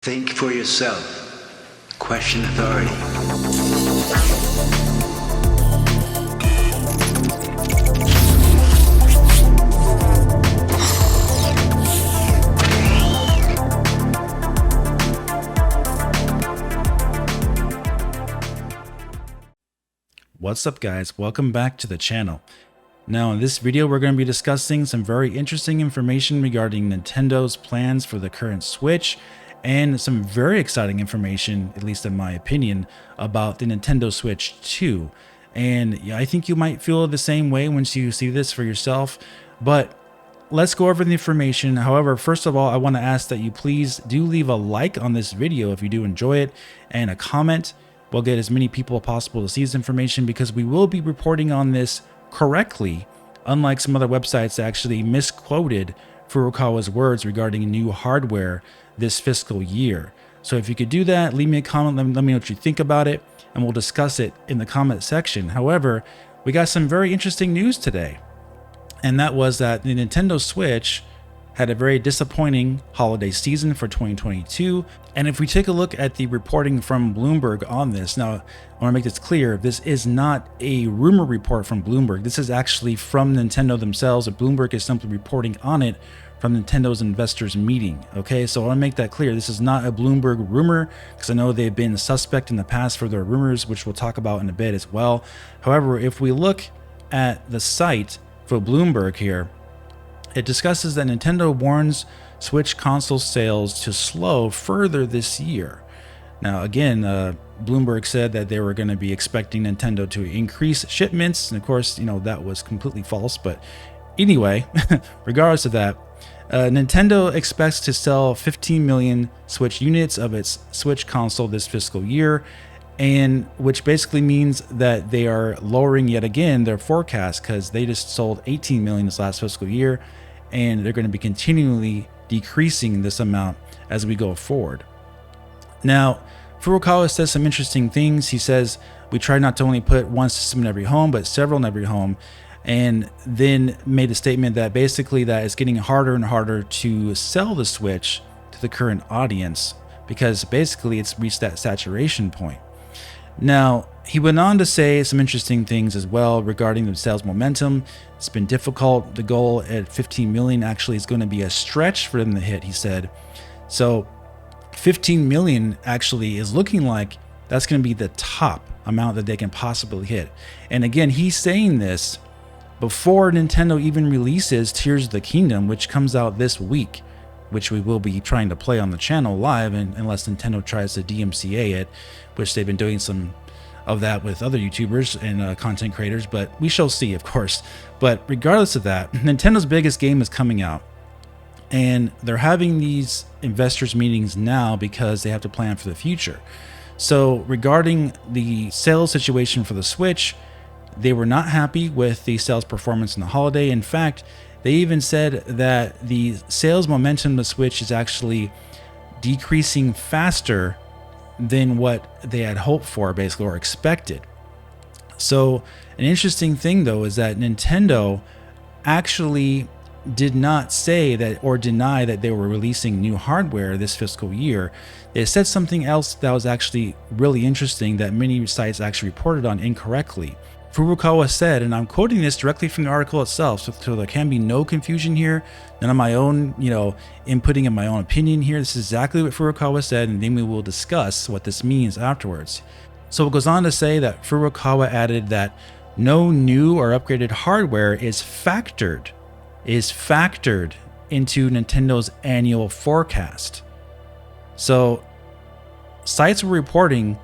Think for yourself. Question authority. What's up guys, welcome back to the channel. Now in this video we're going to be discussing some very interesting information regarding Nintendo's plans for the current Switch and some very exciting information, at least in my opinion, about the Nintendo Switch 2. And I think you might feel the same way once you see this for yourself, but let's go over the information. However, first of all, I want to ask that you please do leave a like on this video if you do enjoy it, and a comment. We'll get as many people as possible to see this information because we will be reporting on this correctly, unlike some other websites that actually misquoted Furukawa's words regarding new hardware this fiscal year. So if you could do that, leave me a comment, let me know what you think about it, and we'll discuss it in the comment section. However, we got some very interesting news today, and that was that the Nintendo Switch had a very disappointing holiday season for 2022. And if we take a look at the reporting from Bloomberg on this, now I want to make this clear, this is not a rumor report from Bloomberg. This is actually from Nintendo themselves. Bloomberg is simply reporting on it from Nintendo's investors meeting. Okay, so I want to make that clear. This is not a Bloomberg rumor, because I know they've been suspect in the past for their rumors, which we'll talk about in a bit as well. However, if we look at the site for Bloomberg here, it discusses that Nintendo warns Switch console sales to slow further this year. Now, again, Bloomberg said that they were going to be expecting Nintendo to increase shipments. And of course, that was completely false. But anyway, regardless of that, Nintendo expects to sell 15 million Switch units of its Switch console this fiscal year, and which basically means that they are lowering yet again their forecast, because they just sold 18 million this last fiscal year, and they're going to be continually decreasing this amount as we go forward. Now, Furukawa says some interesting things. He says, we try not to only put one system in every home, but several in every home, and then made a statement that basically that it's getting harder and harder to sell the Switch to the current audience, because basically it's reached that saturation point. Now, he went on to say some interesting things as well regarding the sales momentum. It's been difficult. The goal at 15 million actually is going to be a stretch for them to hit, he said. So 15 million actually is looking like that's going to be the top amount that they can possibly hit. And again, he's saying this before Nintendo even releases Tears of the Kingdom, which comes out this week, which we will be trying to play on the channel live, and unless Nintendo tries to DMCA it, which they've been doing some of that with other YouTubers and content creators, but we shall see, of course. But regardless of that, Nintendo's biggest game is coming out, and they're having these investors meetings now because they have to plan for the future. So regarding the sales situation for the Switch, they were not happy with the sales performance in the holiday. In fact, they even said that the sales momentum of the Switch is actually decreasing faster than what they had hoped for, basically, or expected. So an interesting thing, though, is that Nintendo actually did not say that or deny that they were releasing new hardware this fiscal year. They said something else that was actually really interesting that many sites actually reported on incorrectly. Furukawa said, and I'm quoting this directly from the article itself, so there can be no confusion here, none of my own, inputting in my own opinion here. This is exactly what Furukawa said, and then we will discuss what this means afterwards. So it goes on to say that Furukawa added that no new or upgraded hardware is factored into Nintendo's annual forecast. So sites were reporting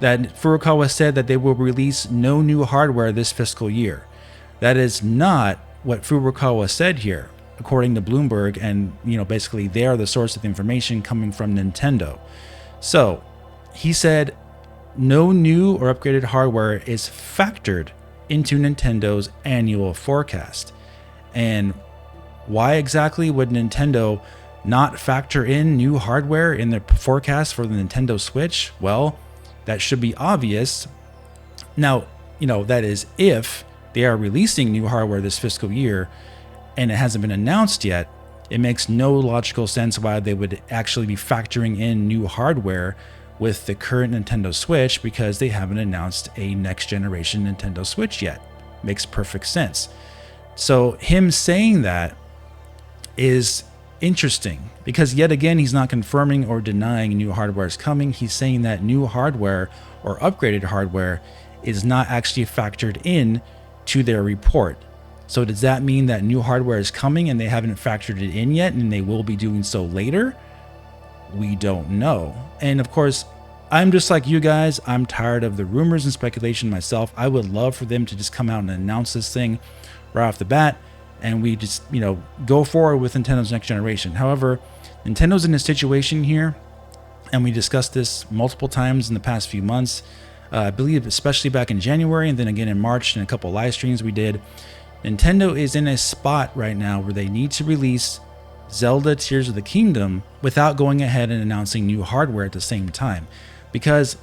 that Furukawa said that they will release no new hardware this fiscal year. That is not what Furukawa said here, according to Bloomberg, and basically they are the source of the information coming from Nintendo. So he said no new or upgraded hardware is factored into Nintendo's annual forecast. And why exactly would Nintendo not factor in new hardware in their forecast for the Nintendo Switch? Well, that should be obvious. Now, that is if they are releasing new hardware this fiscal year and it hasn't been announced yet. It makes no logical sense why they would actually be factoring in new hardware with the current Nintendo Switch, because they haven't announced a next generation Nintendo Switch yet. Makes perfect sense. So him saying that is interesting, because yet again, he's not confirming or denying new hardware is coming. He's saying that new hardware or upgraded hardware is not actually factored in to their report. So does that mean that new hardware is coming and they haven't factored it in yet and they will be doing so later? We don't know. And of course, I'm just like you guys. I'm tired of the rumors and speculation myself. I would love for them to just come out and announce this thing right off the bat, and we just, go forward with Nintendo's next generation. However, Nintendo's in a situation here, and we discussed this multiple times in the past few months. I believe especially back in January and then again in March in a couple live streams we did. Nintendo is in a spot right now where they need to release Zelda Tears of the Kingdom without going ahead and announcing new hardware at the same time, because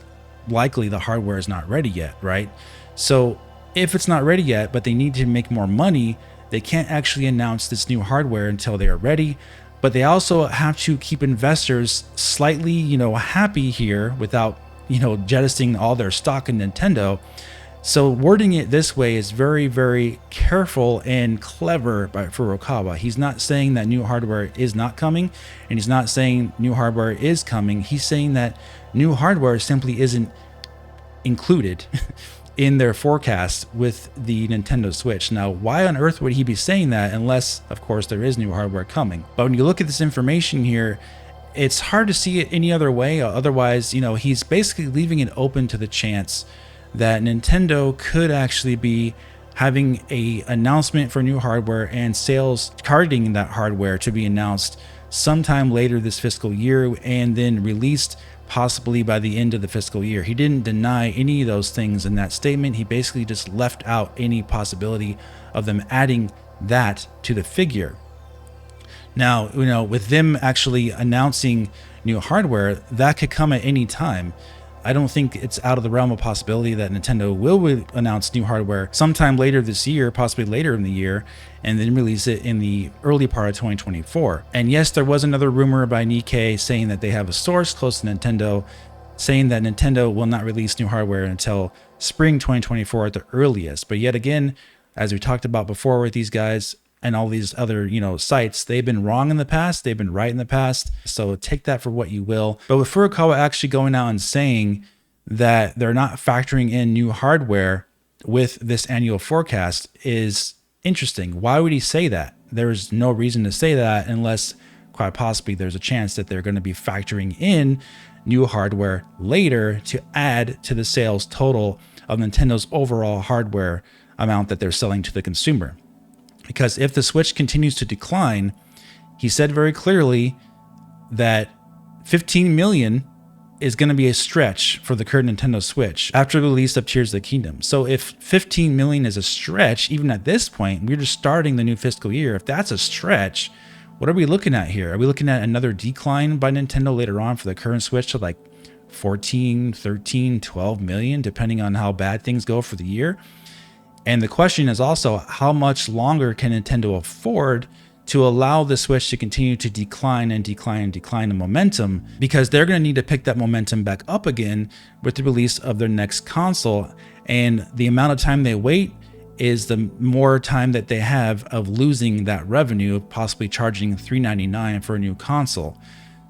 likely the hardware is not ready yet, right? So if it's not ready yet, but they need to make more money, they can't actually announce this new hardware until they are ready. But they also have to keep investors slightly, happy here without, jettisoning all their stock in Nintendo. So wording it this way is very, very careful and clever by Furukawa. He's not saying that new hardware is not coming, and he's not saying new hardware is coming. He's saying that new hardware simply isn't included in their forecast with the Nintendo Switch. Now, why on earth would he be saying that unless, of course, there is new hardware coming? But when you look at this information here, it's hard to see it any other way. Otherwise, he's basically leaving it open to the chance that Nintendo could actually be having a announcement for new hardware and sales targeting that hardware to be announced sometime later this fiscal year and then released possibly by the end of the fiscal year. He didn't deny any of those things in that statement. He basically just left out any possibility of them adding that to the figure. Now, with them actually announcing new hardware, that could come at any time. I don't think it's out of the realm of possibility that Nintendo will announce new hardware sometime later this year, possibly later in the year, and then release it in the early part of 2024. And yes, there was another rumor by Nikkei saying that they have a source close to Nintendo saying that Nintendo will not release new hardware until spring 2024 at the earliest. But yet again, as we talked about before with these guys and all these other, sites, they've been wrong in the past, they've been right in the past. So take that for what you will. But with Furukawa actually going out and saying that they're not factoring in new hardware with this annual forecast is interesting. Why would he say that? There's no reason to say that unless quite possibly there's a chance that they're going to be factoring in new hardware later to add to the sales total of Nintendo's overall hardware amount that they're selling to the consumer. Because if the Switch continues to decline, he said very clearly that 15 million is going to be a stretch for the current Nintendo Switch after the release of Tears of the Kingdom. So if 15 million is a stretch, even at this point, we're just starting the new fiscal year. If that's a stretch, what are we looking at here? Are we looking at another decline by Nintendo later on for the current Switch to like 14, 13, 12 million, depending on how bad things go for the year? And the question is also, how much longer can Nintendo afford to allow the Switch to continue to decline and decline and decline in momentum? Because they're going to need to pick that momentum back up again with the release of their next console. And the amount of time they wait is the more time that they have of losing that revenue, possibly charging $399 for a new console.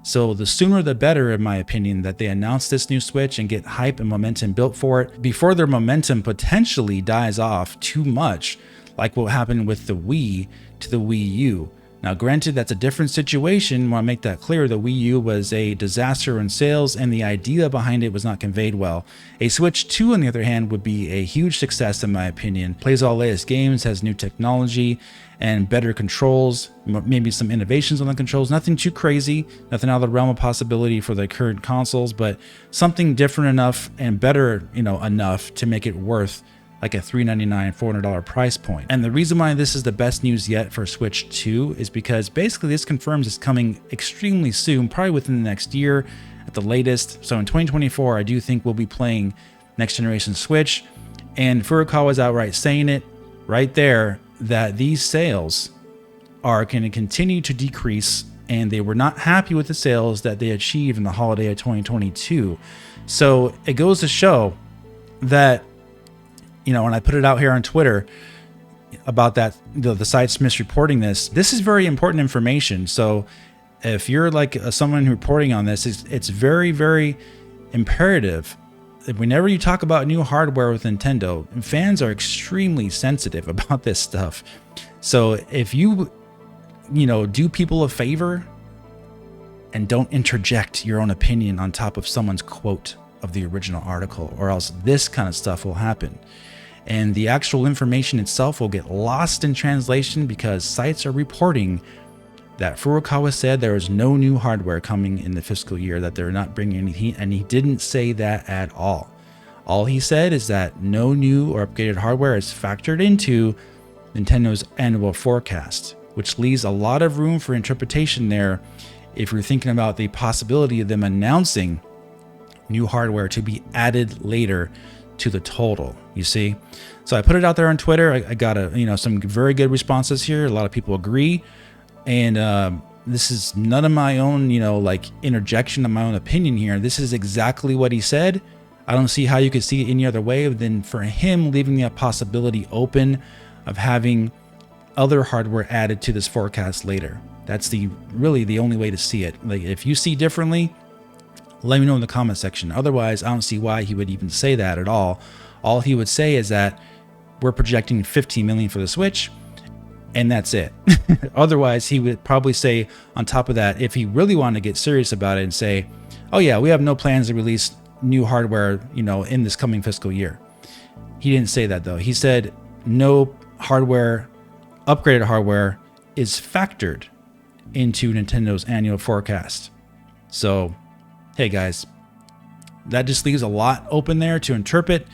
So the sooner the better, in my opinion, that they announce this new Switch and get hype and momentum built for it before their momentum potentially dies off too much, like what happened with the Wii to the Wii U. Now, granted, that's a different situation. I want to make that clear. The Wii U was a disaster in sales, and the idea behind it was not conveyed well. A Switch 2, on the other hand, would be a huge success, in my opinion. Plays all the latest games, has new technology, and better controls, maybe some innovations on the controls. Nothing too crazy, nothing out of the realm of possibility for the current consoles, but something different enough and better, enough to make it worth like a $399, $400 price point. And the reason why this is the best news yet for Switch 2 is because basically this confirms it's coming extremely soon, probably within the next year at the latest. So in 2024, I do think we'll be playing next generation Switch. And Furukawa is outright saying it right there that these sales are going to continue to decrease, and they were not happy with the sales that they achieved in the holiday of 2022. So it goes to show that, you know, when I put it out here on Twitter about that, the sites misreporting this is very important information. So if you're like someone reporting on this, it's very, very imperative. Whenever you talk about new hardware with Nintendo, fans are extremely sensitive about this stuff. So if you know, do people a favor and don't interject your own opinion on top of someone's quote of the original article, or else this kind of stuff will happen. And the actual information itself will get lost in translation because sites are reporting that Furukawa said there is no new hardware coming in the fiscal year, that they're not bringing anything, and he didn't say that at all. All he said is that no new or upgraded hardware is factored into Nintendo's annual forecast, which leaves a lot of room for interpretation there if you're thinking about the possibility of them announcing new hardware to be added later to the total, you see. So I put it out there on Twitter. I got some very good responses here. A lot of people agree, and this is none of my own, like interjection of my own opinion here. This is exactly what he said. I don't see how you could see it any other way than for him leaving the possibility open of having other hardware added to this forecast later. That's really the only way to see it. Like, if you see differently, let me know in the comment section. Otherwise, I don't see why he would even say that at all. All he would say is that we're projecting 15 million for the Switch, and that's it. Otherwise, he would probably say on top of that, if he really wanted to get serious about it and say, oh yeah, we have no plans to release new hardware, in this coming fiscal year. He didn't say that though. He said no hardware, upgraded hardware is factored into Nintendo's annual forecast. So, hey guys, that just leaves a lot open there to interpret,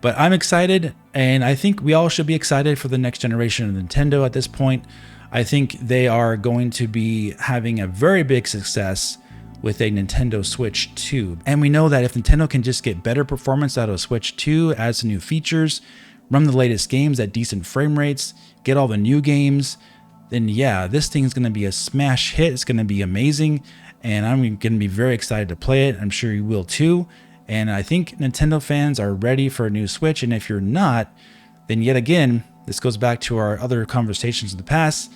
but I'm excited, and I think we all should be excited for the next generation of Nintendo at this point. I think they are going to be having a very big success with a Nintendo Switch 2. And we know that if Nintendo can just get better performance out of Switch 2, add some new features, run the latest games at decent frame rates, get all the new games, then yeah, this thing's going to be a smash hit. It's going to be amazing, and I'm going to be very excited to play it. I'm sure you will too. And I think Nintendo fans are ready for a new Switch, and if you're not, then yet again, this goes back to our other conversations in the past.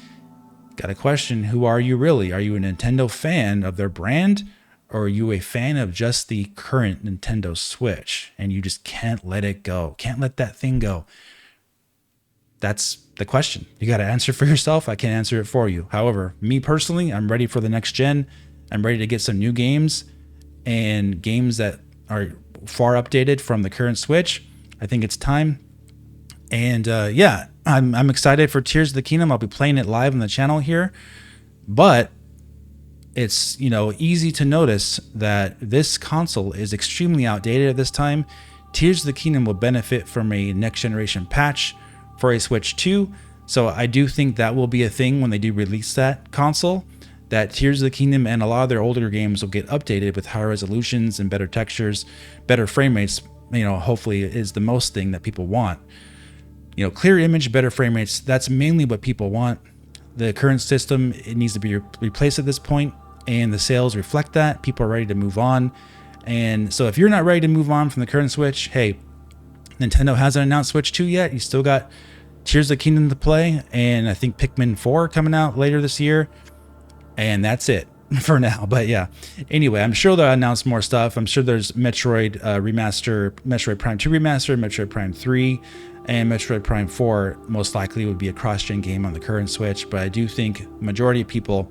Got a question, who are you really? Are you a Nintendo fan of their brand, or are you a fan of just the current Nintendo Switch and you just can't let it go? Can't let that thing go. That's the question. You got to answer for yourself. I can't answer it for you. However, me personally, I'm ready for the next gen. I'm ready to get some new games, and games that are far updated from the current Switch. I think it's time. And yeah, I'm excited for Tears of the Kingdom. I'll be playing it live on the channel here, but it's easy to notice that this console is extremely outdated at this time. Tears of the Kingdom will benefit from a next generation patch for a Switch 2, so I do think that will be a thing when they do release that console, that Tears of the Kingdom and a lot of their older games will get updated with higher resolutions and better textures, better frame rates. Hopefully is the most thing that people want. Clear image, better frame rates, that's mainly what people want. The current system, it needs to be replaced at this point, and the sales reflect that. People are ready to move on. And so if you're not ready to move on from the current Switch, hey, Nintendo hasn't announced Switch 2 yet. You still got Tears of the Kingdom to play, and I think Pikmin 4 coming out later this year. And that's it for now. But yeah, anyway, I'm sure they'll announce more stuff. I'm sure there's Metroid remaster, Metroid Prime 2 remaster, Metroid Prime 3, and Metroid Prime 4 most likely would be a cross-gen game on the current Switch. But I do think majority of people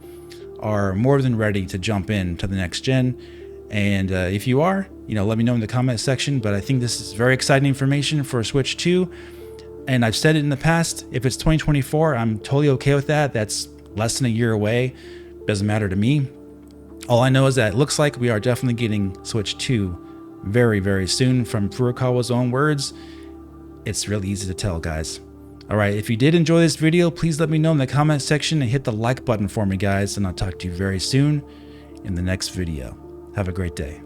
are more than ready to jump in to the next gen. And if you are, let me know in the comment section. But I think this is very exciting information for Switch 2. And I've said it in the past, if it's 2024, I'm totally okay with that. That's less than a year away. Doesn't matter to me. All I know is that it looks like we are definitely getting Switch 2 very, very soon. From Furukawa's own words, it's really easy to tell, guys. All right, if you did enjoy this video, please let me know in the comment section and hit the like button for me, guys, and I'll talk to you very soon in the next video. Have a great day.